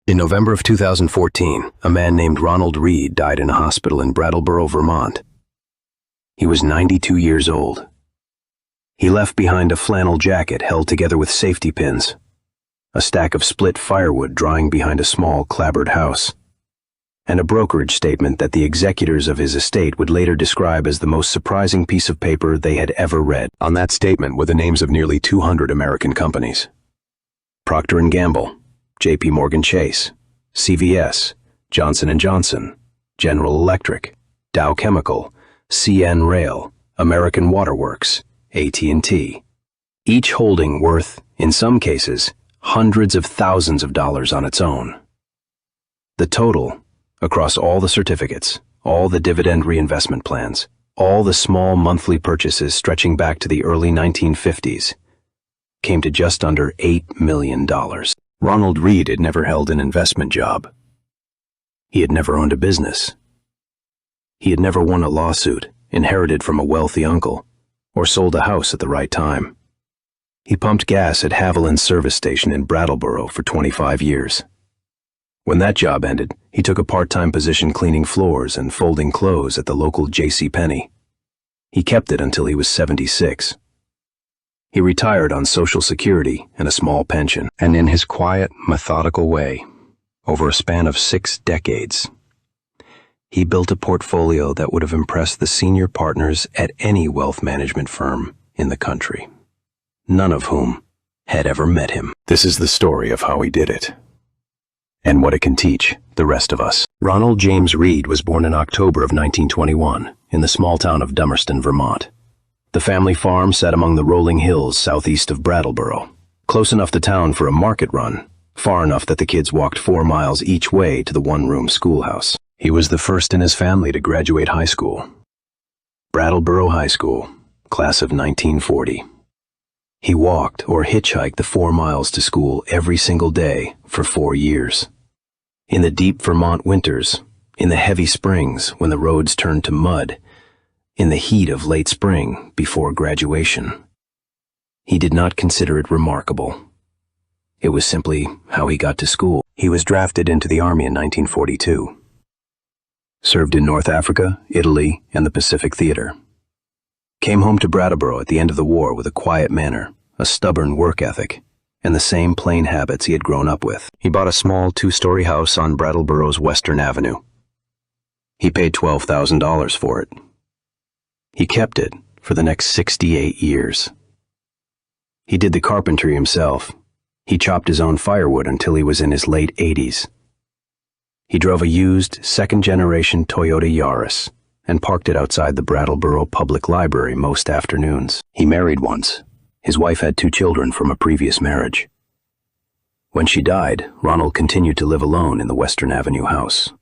In November of 2014, a man named Ronald Read died in a hospital in Brattleboro, Vermont. He was 92 years old. He left behind a flannel jacket held together with safety pins, a stack of split firewood drying behind a small clapboard house, and a brokerage statement that the executors of his estate would later describe as the most surprising piece of paper they had ever read. On that statement were the names of nearly 200 American companies: Procter & Gamble, J.P. Morgan Chase, CVS, Johnson & Johnson, General Electric, Dow Chemical, CN Rail, American Water Works, AT&T, each holding worth, in some cases, hundreds of thousands of dollars on its own. The total, across all the certificates, all the dividend reinvestment plans, all the small monthly purchases stretching back to the early 1950s, came to just under $8 million. Ronald Read had never held an investment job. He had never owned a business. He had never won a lawsuit, inherited from a wealthy uncle, or sold a house at the right time. He pumped gas at Haviland's service station in Brattleboro for 25 years. When that job ended, he took a part-time position cleaning floors and folding clothes at the local JCPenney. He kept it until he was 76. He retired on Social Security and a small pension, and in his quiet, methodical way, over a span of 6 decades, he built a portfolio that would have impressed the senior partners at any wealth management firm in the country, none of whom had ever met him. This is the story of how he did it, and what it can teach the rest of us. Ronald James Read was born in October of 1921 in the small town of Dummerston, Vermont. The family farm sat among the rolling hills southeast of Brattleboro, close enough to town for a market run, far enough that the kids walked 4 miles each way to the one-room schoolhouse. He was the first in his family to graduate high school. Brattleboro High School, class of 1940. He walked or hitchhiked the 4 miles to school every single day for 4 years. In the deep Vermont winters, in the heavy springs when the roads turned to mud, in the heat of late spring before graduation. He did not consider it remarkable. It was simply how he got to school. He was drafted into the Army in 1942. Served in North Africa, Italy, and the Pacific Theater. Came home to Brattleboro at the end of the war with a quiet manner, a stubborn work ethic, and the same plain habits he had grown up with. He bought a small 2-story house on Brattleboro's Western Avenue. He paid $12,000 for it. He kept it for the next 68 years. He did the carpentry himself. He chopped his own firewood until he was in his late 80s. He drove a used, second-generation Toyota Yaris and parked it outside the Brattleboro Public Library most afternoons. He married once. His wife had 2 children from a previous marriage. When she died, Ronald continued to live alone in the Western Avenue house.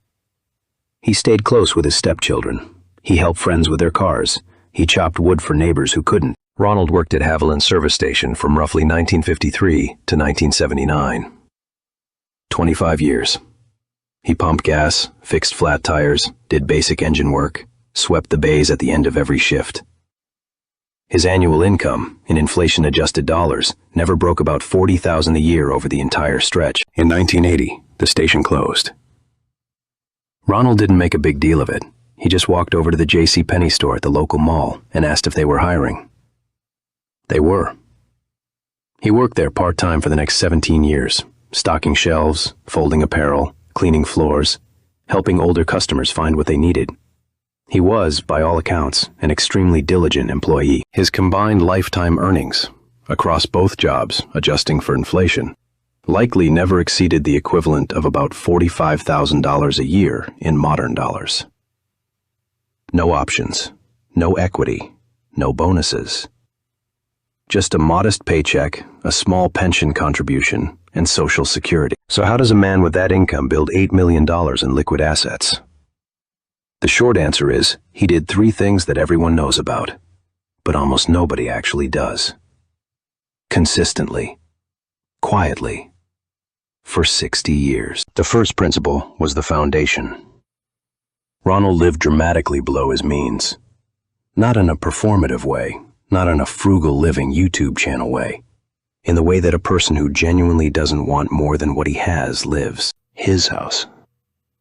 He stayed close with his stepchildren. He helped friends with their cars. He chopped wood for neighbors who couldn't. Ronald worked at Haviland's service station from roughly 1953 to 1979. 25 years. He pumped gas, fixed flat tires, did basic engine work, swept the bays at the end of every shift. His annual income, in inflation-adjusted dollars, never broke about $40,000 a year over the entire stretch. In 1980, the station closed. Ronald didn't make a big deal of it. He just walked over to the JCPenney store at the local mall and asked if they were hiring. They were. He worked there part-time for the next 17 years, stocking shelves, folding apparel, cleaning floors, helping older customers find what they needed. He was, by all accounts, an extremely diligent employee. His combined lifetime earnings, across both jobs, adjusting for inflation, likely never exceeded the equivalent of about $45,000 a year in modern dollars. No options, no equity, no bonuses. Just a modest paycheck, a small pension contribution, and Social Security. So how does a man with that income build $8 million in liquid assets? The short answer is, he did 3 things that everyone knows about, but almost nobody actually does. Consistently, quietly, for 60 years. The first principle was the foundation. Ronald lived dramatically below his means. Not in a performative way, not in a frugal living YouTube channel way, in the way that a person who genuinely doesn't want more than what he has lives. His house,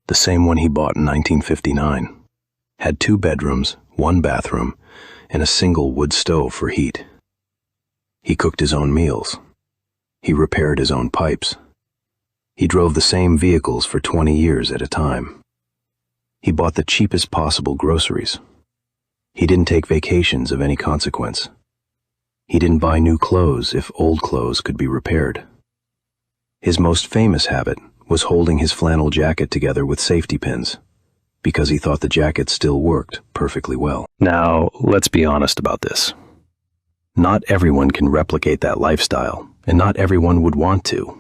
the same one he bought in 1959, had 2 bedrooms, 1 bathroom, and a single wood stove for heat. He cooked his own meals. He repaired his own pipes. He drove the same vehicles for 20 years at a time. He bought the cheapest possible groceries. He didn't take vacations of any consequence. He didn't buy new clothes if old clothes could be repaired. His most famous habit was holding his flannel jacket together with safety pins, because he thought the jacket still worked perfectly well. Now, let's be honest about this. Not everyone can replicate that lifestyle, and not everyone would want to.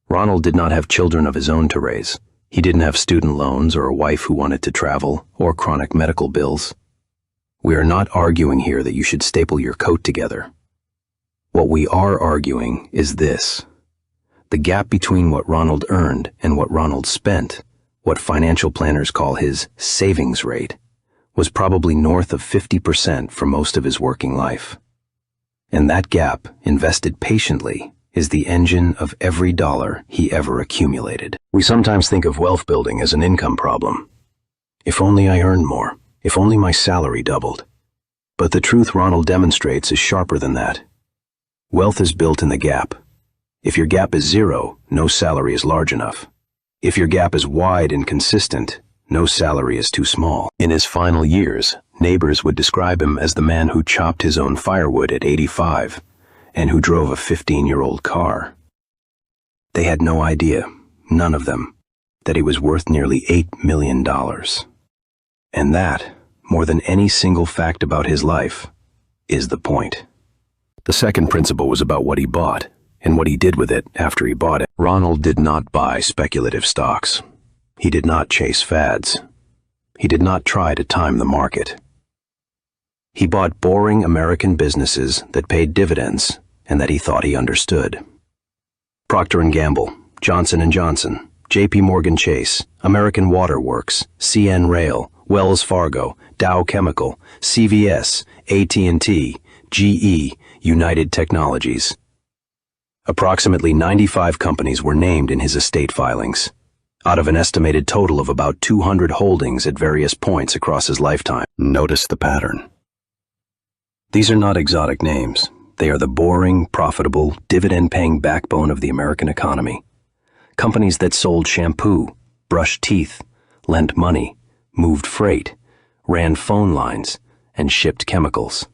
Ronald did not have children of his own to raise. He didn't have student loans or a wife who wanted to travel, or chronic medical bills. We are not arguing here that you should staple your coat together. What we are arguing is this. The gap between what Ronald earned and what Ronald spent, what financial planners call his savings rate, was probably north of 50% for most of his working life. And that gap, invested patiently, is the engine of every dollar he ever accumulated. We sometimes think of wealth building as an income problem. If only I earned more. If only my salary doubled. But the truth Ronald demonstrates is sharper than that. Wealth is built in the gap. If your gap is 0, no salary is large enough. If your gap is wide and consistent, no salary is too small. In his final years, neighbors would describe him as the man who chopped his own firewood at 85 and who drove a 15-year-old car. They had no idea, none of them, that he was worth nearly $8 million. And that, more than any single fact about his life, is the point. The second principle was about what he bought and what he did with it after he bought it. Ronald did not buy speculative stocks. He did not chase fads. He did not try to time the market. He bought boring American businesses that paid dividends and that he thought he understood. Procter & Gamble, Johnson & Johnson, J.P. Morgan Chase, American Water Works, CN Rail, Wells Fargo, Dow Chemical, CVS, AT&T, GE, United Technologies. Approximately 95 companies were named in his estate filings, out of an estimated total of about 200 holdings at various points across his lifetime. Notice the pattern. These are not exotic names. They are the boring, profitable, dividend-paying backbone of the American economy. Companies that sold shampoo, brushed teeth, lent money, moved freight, ran phone lines, and shipped chemicals.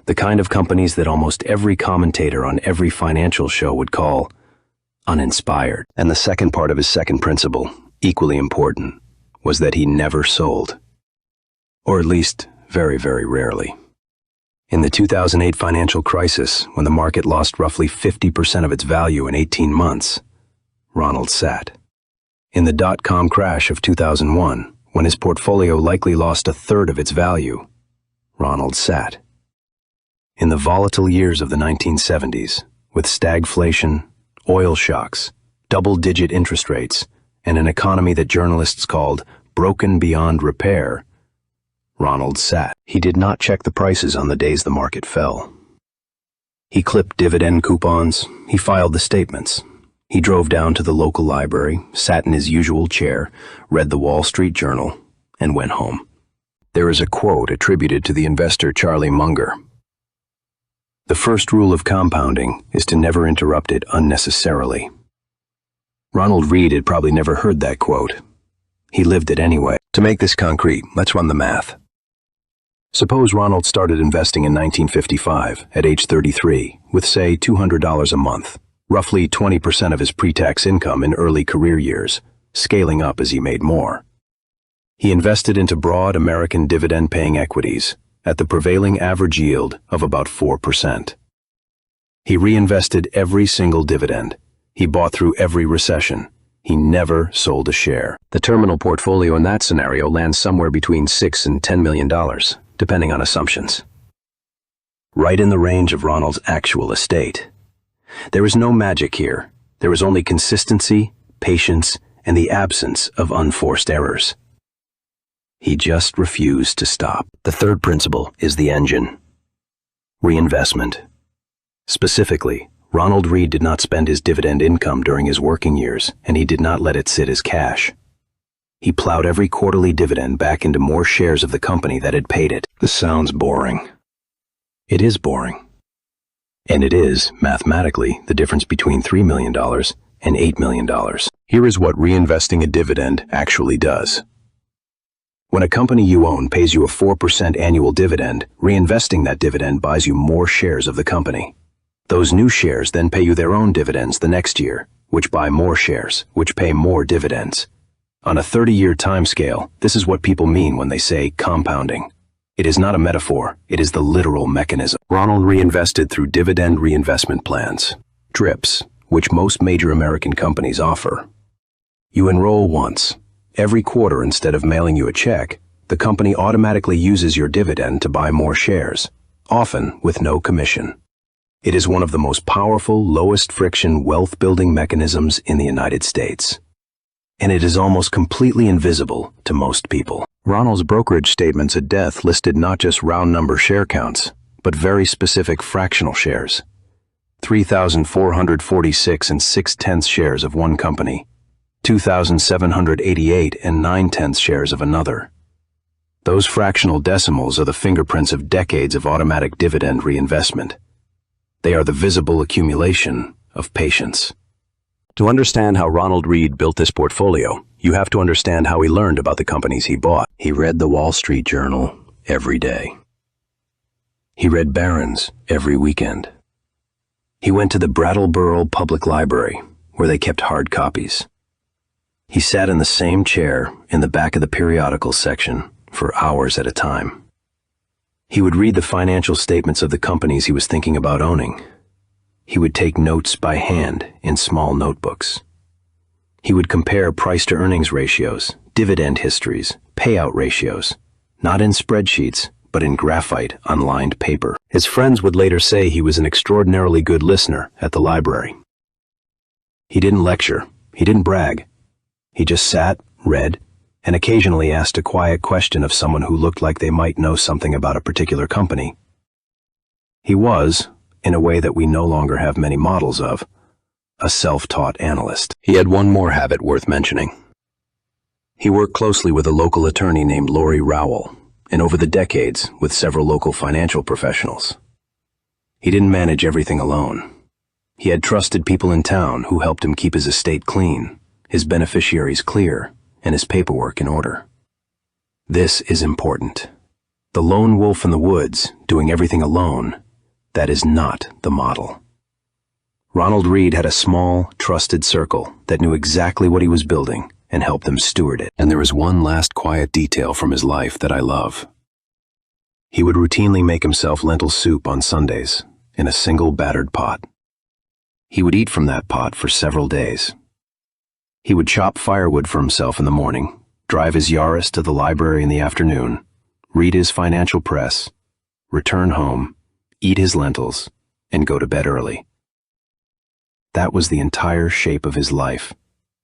The kind of companies that almost every commentator on every financial show would call uninspired. And the second part of his second principle, equally important, was that he never sold. Or at least, very, very rarely. In the 2008 financial crisis, when the market lost roughly 50% of its value in 18 months, Ronald sat. In the dot-com crash of 2001, when his portfolio likely lost a third of its value, Ronald sat. In the volatile years of the 1970s, with stagflation, oil shocks, double-digit interest rates, and an economy that journalists called broken beyond repair, Ronald sat. He did not check the prices on the days the market fell. He clipped dividend coupons, he filed the statements. He drove down to the local library, sat in his usual chair, read the Wall Street Journal, and went home. There is a quote attributed to the investor Charlie Munger. The first rule of compounding is to never interrupt it unnecessarily. Ronald Read had probably never heard that quote. He lived it anyway. To make this concrete, let's run the math. Suppose Ronald started investing in 1955 at age 33 with, say, $200 a month. Roughly 20% of his pre-tax income in early career years, scaling up as he made more. He invested into broad American dividend-paying equities at the prevailing average yield of about 4%. He reinvested every single dividend. He bought through every recession. He never sold a share. The terminal portfolio in that scenario lands somewhere between $6 and $10 million, depending on assumptions. Right in the range of Ronald's actual estate. There is no magic here. There is only consistency, patience, and the absence of unforced errors. He just refused to stop. The third principle is the engine. Reinvestment. Specifically, Ronald Read did not spend his dividend income during his working years, and he did not let it sit as cash. He plowed every quarterly dividend back into more shares of the company that had paid it. This sounds boring. It is boring. And it is, mathematically, the difference between $3 million and $8 million. Here is what reinvesting a dividend actually does. When a company you own pays you a 4% annual dividend, reinvesting that dividend buys you more shares of the company. Those new shares then pay you their own dividends the next year, which buy more shares, which pay more dividends. On a 30-year timescale, this is what people mean when they say compounding. It is not a metaphor, it is the literal mechanism. Ronald reinvested through dividend reinvestment plans, DRIPs, which most major American companies offer. You enroll once. Every quarter, instead of mailing you a check, the company automatically uses your dividend to buy more shares, often with no commission. It is one of the most powerful, lowest-friction wealth-building mechanisms in the United States. And it is almost completely invisible to most people. Ronald's brokerage statements at death listed not just round number share counts, but very specific fractional shares. 3,446 and 6/10 shares of one company, 2,788 and 9/10 shares of another. Those fractional decimals are the fingerprints of decades of automatic dividend reinvestment. They are the visible accumulation of patience. To understand how Ronald Read built this portfolio, you have to understand how he learned about the companies he bought. He read the Wall Street Journal every day. He read Barron's every weekend. He went to the Brattleboro Public Library, where they kept hard copies. He sat in the same chair in the back of the periodical section for hours at a time. He would read the financial statements of the companies he was thinking about owning. He would take notes by hand in small notebooks. He would compare price-to-earnings ratios, dividend histories, payout ratios, not in spreadsheets, but in graphite on lined paper. His friends would later say he was an extraordinarily good listener at the library. He didn't lecture, he didn't brag. He just sat, read, and occasionally asked a quiet question of someone who looked like they might know something about a particular company. He was, in a way that we no longer have many models of, a self-taught analyst. He had one more habit worth mentioning. He worked closely with a local attorney named Lori Rowell, and over the decades with several local financial professionals. He didn't manage everything alone. He had trusted people in town who helped him keep his estate clean, his beneficiaries clear, and his paperwork in order. This is important. The lone wolf in the woods, doing everything alone, that is not the model. Ronald Read had a small, trusted circle that knew exactly what he was building and helped them steward it. And there is one last quiet detail from his life that I love. He would routinely make himself lentil soup on Sundays in a single battered pot. He would eat from that pot for several days. He would chop firewood for himself in the morning, drive his Yaris to the library in the afternoon, read his financial press, return home, eat his lentils, and go to bed early. That was the entire shape of his life,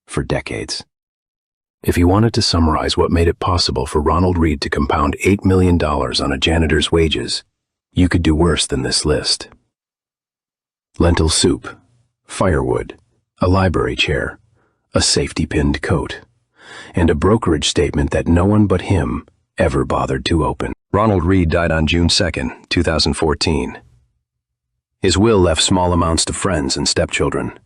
for decades. If you wanted to summarize what made it possible for Ronald Read to compound $8 million on a janitor's wages, you could do worse than this list. Lentil soup, firewood, a library chair, a safety-pinned coat, and a brokerage statement that no one but him ever bothered to open. Ronald Read died on June 2, 2014. His will left small amounts to friends and stepchildren.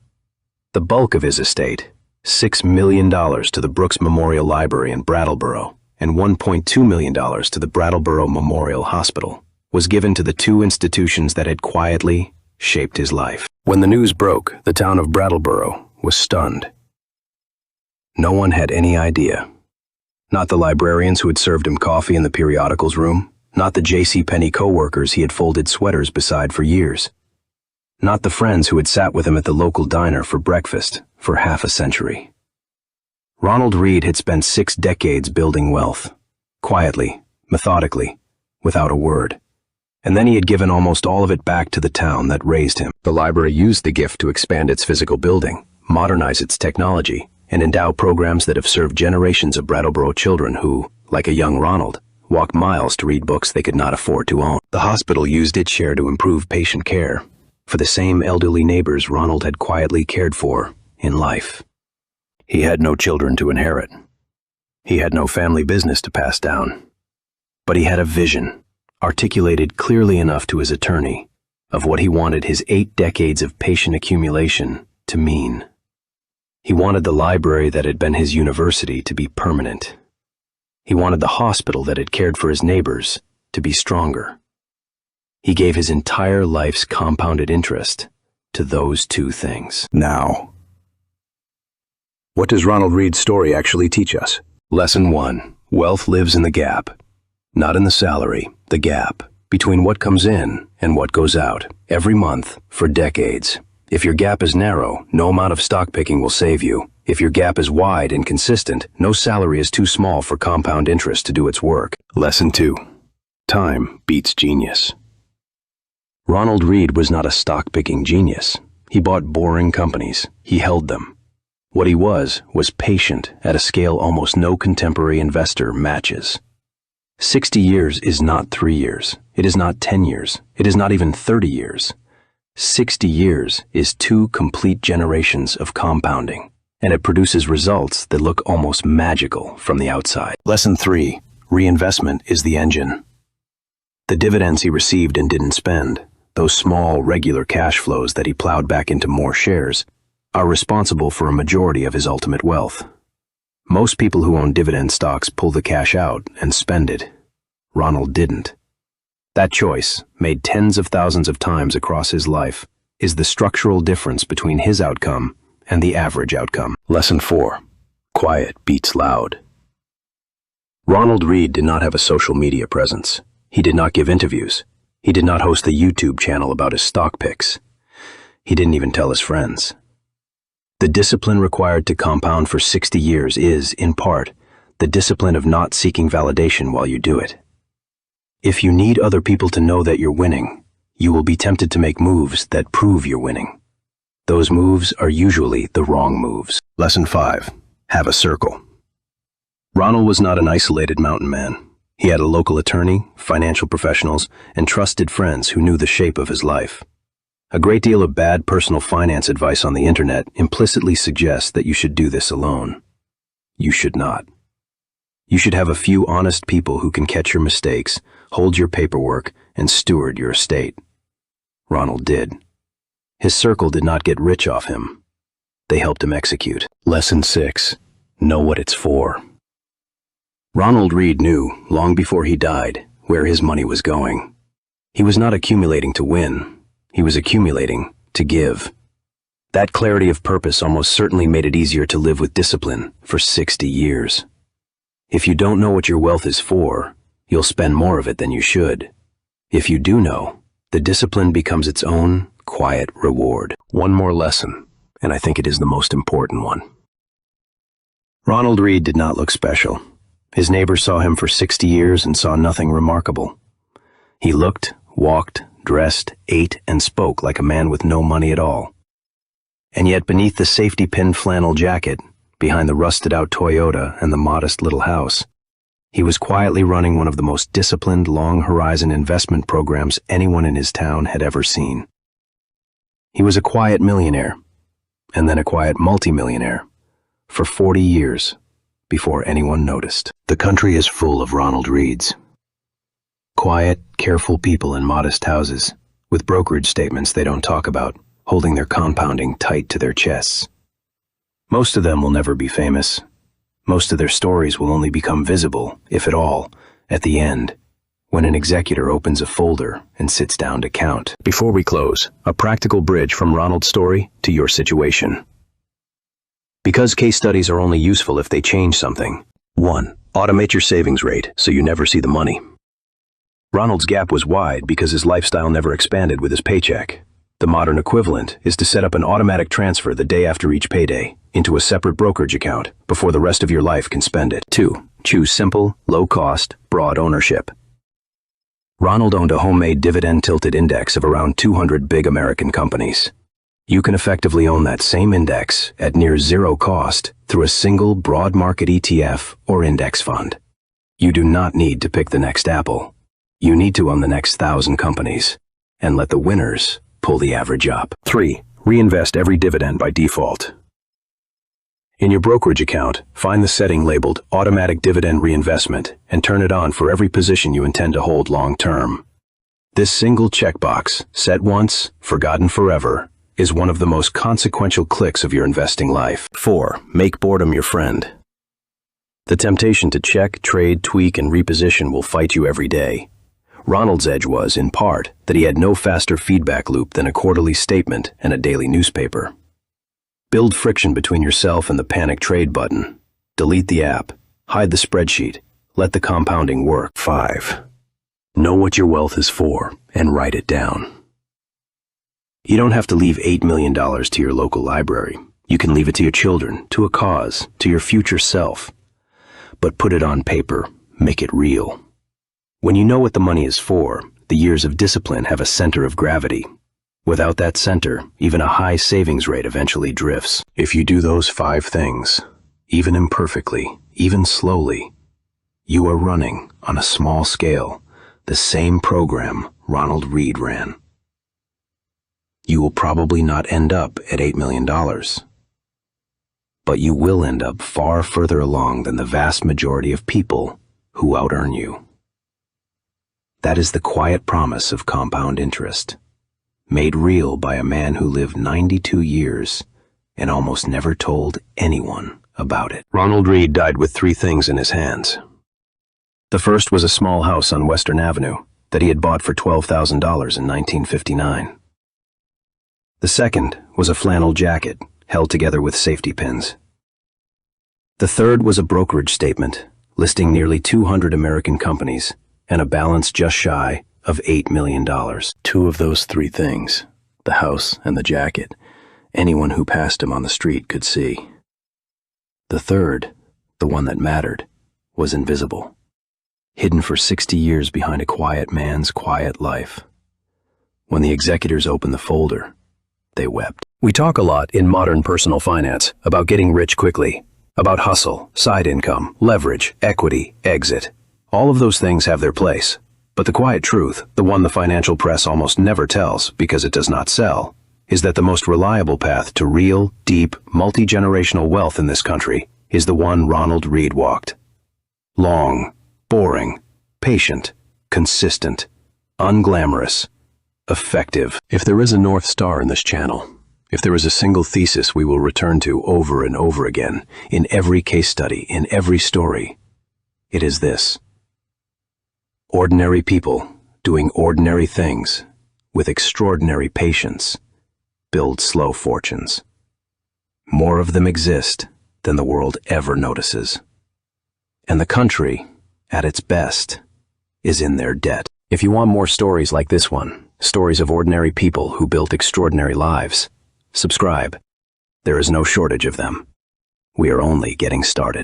The bulk of his estate, $6 million to the Brooks Memorial Library in Brattleboro and $1.2 million to the Brattleboro Memorial Hospital, was given to the two institutions that had quietly shaped his life. When the news broke, the town of Brattleboro was stunned. No one had any idea. Not the librarians who had served him coffee in the periodicals room, not the JCPenney co-workers he had folded sweaters beside for years, not the friends who had sat with him at the local diner for breakfast for half a century. Ronald Read had spent 6 decades building wealth, quietly, methodically, without a word. And then he had given almost all of it back to the town that raised him. The library used the gift to expand its physical building, modernize its technology, and endow programs that have served generations of Brattleboro children who, like a young Ronald, walked miles to read books they could not afford to own. The hospital used its share to improve patient care, for the same elderly neighbors Ronald had quietly cared for in life. He had no children to inherit. He had no family business to pass down. But he had a vision, articulated clearly enough to his attorney, of what he wanted his 8 decades of patient accumulation to mean. He wanted the library that had been his university to be permanent. He wanted the hospital that had cared for his neighbors to be stronger. He gave his entire life's compounded interest to those 2 things. Now, what does Ronald Read's story actually teach us? Lesson 1. Wealth lives in the gap. Not in the salary, the gap between what comes in and what goes out every month for decades. If your gap is narrow, no amount of stock picking will save you. If your gap is wide and consistent, no salary is too small for compound interest to do its work. Lesson 2. Time beats genius. Ronald Read was not a stock-picking genius. He bought boring companies. He held them. What he was patient at a scale almost no contemporary investor matches. 60 years is not 3 years. It is not 10 years. It is not even 30 years. 60 years is 2 complete generations of compounding, and it produces results that look almost magical from the outside. Lesson 3. Reinvestment is the engine. The dividends he received and didn't spend, those small, regular cash flows that he plowed back into more shares, are responsible for a majority of his ultimate wealth. Most people who own dividend stocks pull the cash out and spend it. Ronald didn't. That choice, made tens of thousands of times across his life, is the structural difference between his outcome and the average outcome. Lesson 4. Quiet beats loud. Ronald Read did not have a social media presence. He did not give interviews. He did not host a YouTube channel about his stock picks. He didn't even tell his friends. The discipline required to compound for 60 years is, in part, the discipline of not seeking validation while you do it. If you need other people to know that you're winning, you will be tempted to make moves that prove you're winning. Those moves are usually the wrong moves. Lesson 5. Have a circle. Ronald was not an isolated mountain man. He had a local attorney, financial professionals, and trusted friends who knew the shape of his life. A great deal of bad personal finance advice on the internet implicitly suggests that you should do this alone. You should not. You should have a few honest people who can catch your mistakes, hold your paperwork, and steward your estate. Ronald did. His circle did not get rich off him. They helped him execute. Lesson 6. Know what it's for. Ronald Read knew, long before he died, where his money was going. He was not accumulating to win. He was accumulating to give. That clarity of purpose almost certainly made it easier to live with discipline for 60 years. If you don't know what your wealth is for, you'll spend more of it than you should. If you do know, the discipline becomes its own quiet reward. One more lesson, and I think it is the most important one. Ronald Read did not look special. His neighbors saw him for 60 years and saw nothing remarkable. He looked, walked, dressed, ate, and spoke like a man with no money at all. And yet beneath the safety-pin flannel jacket, behind the rusted-out Toyota and the modest little house, he was quietly running one of the most disciplined, long-horizon investment programs anyone in his town had ever seen. He was a quiet millionaire, and then a quiet multimillionaire, for 40 years, before anyone noticed. The country is full of Ronald Reads. Quiet, careful people in modest houses, with brokerage statements they don't talk about, holding their compounding tight to their chests. Most of them will never be famous. Most of their stories will only become visible, if at all, at the end, when an executor opens a folder and sits down to count. Before we close, a practical bridge from Ronald's story to your situation. Because case studies are only useful if they change something. 1. Automate your savings rate so you never see the money. Ronald's gap was wide because his lifestyle never expanded with his paycheck. The modern equivalent is to set up an automatic transfer the day after each payday into a separate brokerage account before the rest of your life can spend it. 2. Choose simple, low-cost, broad ownership. Ronald owned a homemade dividend-tilted index of around 200 big American companies. You can effectively own that same index at near zero cost through a single broad market ETF or index fund. You do not need to pick the next Apple. You need to own the next 1,000 companies and let the winners pull the average up. 3. Reinvest every dividend by default. In your brokerage account, find the setting labeled Automatic Dividend Reinvestment and turn it on for every position you intend to hold long-term. This single checkbox, set once, forgotten forever, is one of the most consequential clicks of your investing life. 4. Make boredom your friend. The temptation to check, trade, tweak, and reposition will fight you every day. Ronald's edge was, in part, that he had no faster feedback loop than a quarterly statement and a daily newspaper. Build friction between yourself and the panic trade button. Delete the app. Hide the spreadsheet. Let the compounding work. 5. Know what your wealth is for and write it down. You don't have to leave $8 million to your local library. You can leave it to your children, to a cause, to your future self. But put it on paper. Make it real. When you know what the money is for, the years of discipline have a center of gravity. Without that center, even a high savings rate eventually drifts. If you do those 5 things, even imperfectly, even slowly, you are running, on a small scale, the same program Ronald Read ran. You will probably not end up at $8 million, but you will end up far further along than the vast majority of people who out-earn you. That is the quiet promise of compound interest, made real by a man who lived 92 years and almost never told anyone about it. Ronald Read died with 3 things in his hands. The first was a small house on Western Avenue that he had bought for $12,000 in 1959. The second was a flannel jacket held together with safety pins. The third was a brokerage statement listing nearly 200 American companies and a balance just shy of $8 million. 2 of those 3 things, the house and the jacket, anyone who passed him on the street could see. The third, the one that mattered, was invisible, hidden for 60 years behind a quiet man's quiet life. When the executors opened the folder, they wept. We talk a lot in modern personal finance about getting rich quickly, about hustle, side income, leverage, equity, exit. All of those things have their place. But the quiet truth, the one the financial press almost never tells because it does not sell, is that the most reliable path to real, deep, multi-generational wealth in this country is the one Ronald Read walked. Long, boring, patient, consistent, unglamorous, effective. If there is a North Star in this channel, if there is a single thesis we will return to over and over again, in every case study, in every story, it is this. Ordinary people doing ordinary things with extraordinary patience build slow fortunes. More of them exist than the world ever notices. And the country, at its best, is in their debt. If you want more stories like this one, stories of ordinary people who built extraordinary lives, subscribe. There is no shortage of them. We are only getting started.